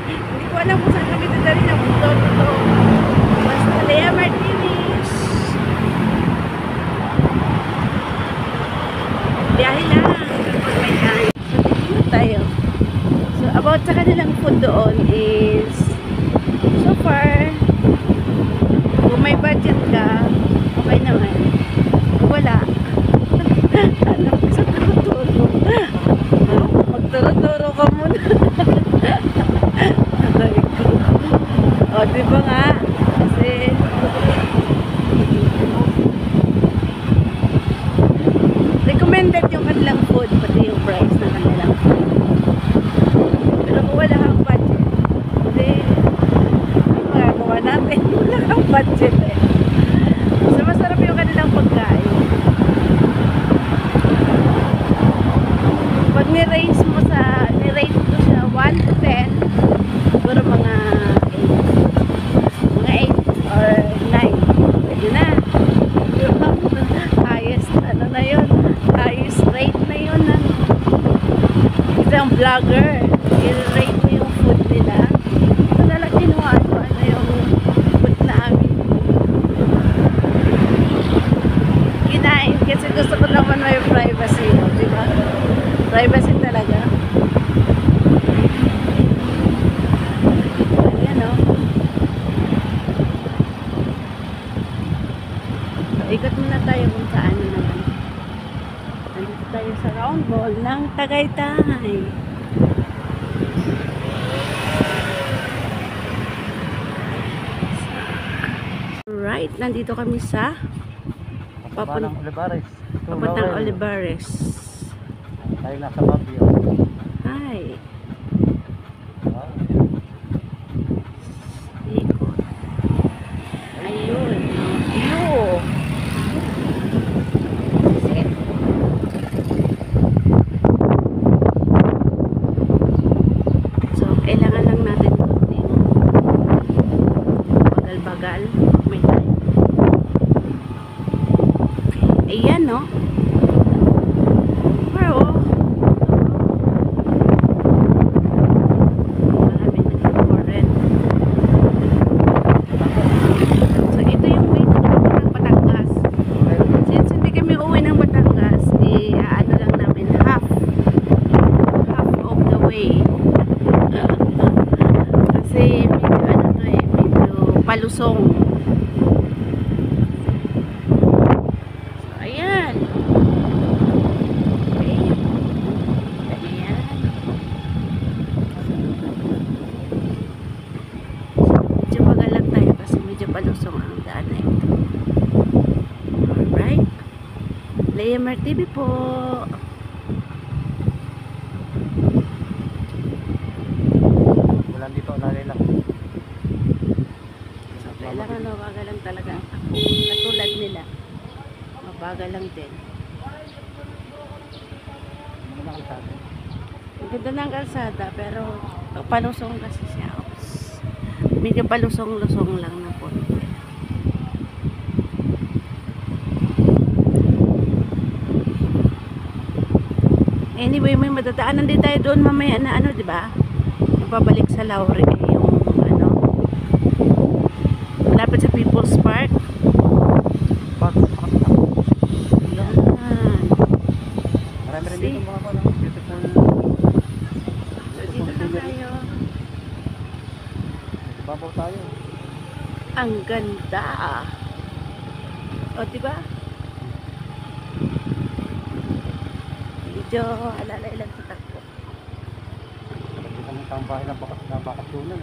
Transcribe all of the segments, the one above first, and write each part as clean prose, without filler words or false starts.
Hindi ko alam kung saan kami dadali na motor ito. Basta Lea Martinez. Biyahe na. Kapag may time. So, dito na tayo. So, about sa kanilang food doon is so far, kung may budget ka, okay naman. Kung wala, ano, sa turo-turo. Magturo-turo ka muna. O, diba nga? Kasi, recommended yung kanilang food, pati yung price ng kanilang food. Pero kung wala kang budget, hindi, magagawa natin. Wala kang budget eh. So, masarap yung kanilang pagkain. Pag ni-rate mo siya 1 to 10, siguro mga 8 or 9. Pwede na. Highest, ano na yun? Highest rate na yun. Isang vlogger, i-rate mo yung food nila. Ito nalang kinuha ko, ano yung food namin. Kinain, kasi gusto ko naman may privacy, di ba? Privacy talaga. Ayan o. Ikot muna tayo kung saan naman. Nandito tayo sa round ball ng Tagaytay. Right, nandito kami sa Papuntang Olivares. Papuntang Olivares. Tayo nasa Baguio. Hi. Ikot. Ayun. Ayun. Sige. So, kailangan lang natin kunting bagal-bagal. May time. Ayan, no? Pero, marami nag-foreign. So, ito yung way na ng Batangas. Since hindi kami uwi ng Batangas, ano lang namin, half of the way. Kasi medyo ano to eh, medyo palusong. Ayan. Okay. Ayan. Medyo magalang tayo kasi medyo palusong ang daan na ito. Alright. Lea Mar TV po. Wala dito, nalay lang. Kailangan mabagal lang talaga ang takbo. Katulad nila. Mabagal lang din. Ano na kalsada? Ang ganda ng kalsada pero palusong kasi siya. Medyo palusong-lusong lang na po. Anyway, may madadaanan din tayo doon mamaya na ano, di ba? Babalik sa Laurel yung ano, malapit sa People's Park. Yan. Marami rin See? dito mga beautiful. Dito na tayo. Babaw tayo. Ang ganda. O, diba? Medyo alalay lang sa takbo. Nakikita mo ang bahay ng bakasyonan.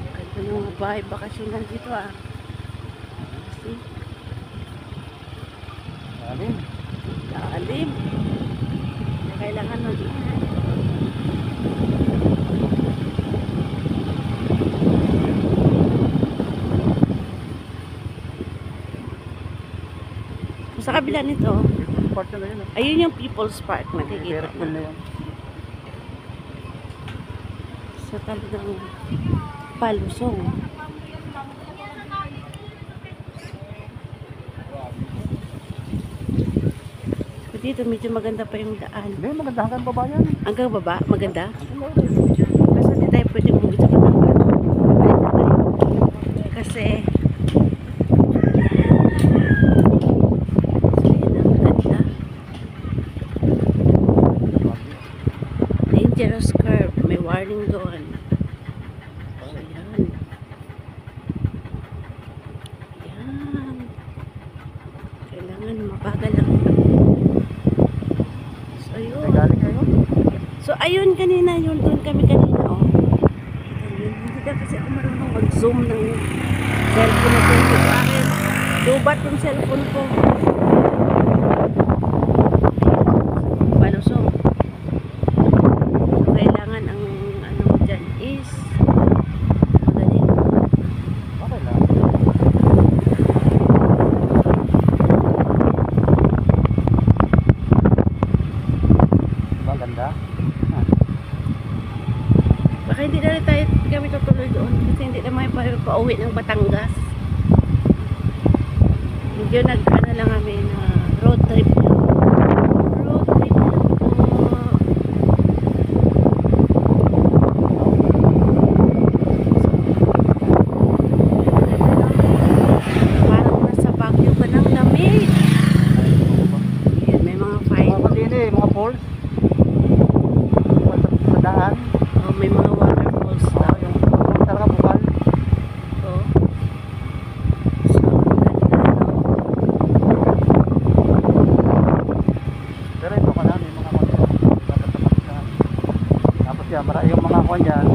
Ganda ng mga bahay bakasyonan dito ah. See? Alim. Lalim. Kailangan mag-ingat. Sa kabila nito, Park na yun. ayun yung People's Park, nakikita Aircon na na. yun. Sa talagang palusong. So, dito medyo maganda pa yung daan. Hindi, maganda hanggang baba yan. Hanggang baba, maganda. Basta di tayo ayun kanina, yun doon kami kanina, oh. Ayun, hindi ka kasi ako marunong mag-zoom ng cellphone na ito. Akin, lubat yung cellphone ko. Palusong. So, kailangan ang ano mo dyan is magaling. Okay lang. Maganda. Baka hindi na rin tayo kami tutuloy doon kasi hindi naman pauwi ng Batangas. Medyo nag-ano lang kami na road trip lang. Road trip lang po. Parang nasa Baguio ka ng lamig. Ayan, may mga Mga fine. kanini, mga falls. Sa daan. Oh, may mga waterfalls na. Yung talaga bukal. Oh. So, ang ganda, no? Pero ito ka na, may mga tapos yan, yung mga kwan dyan,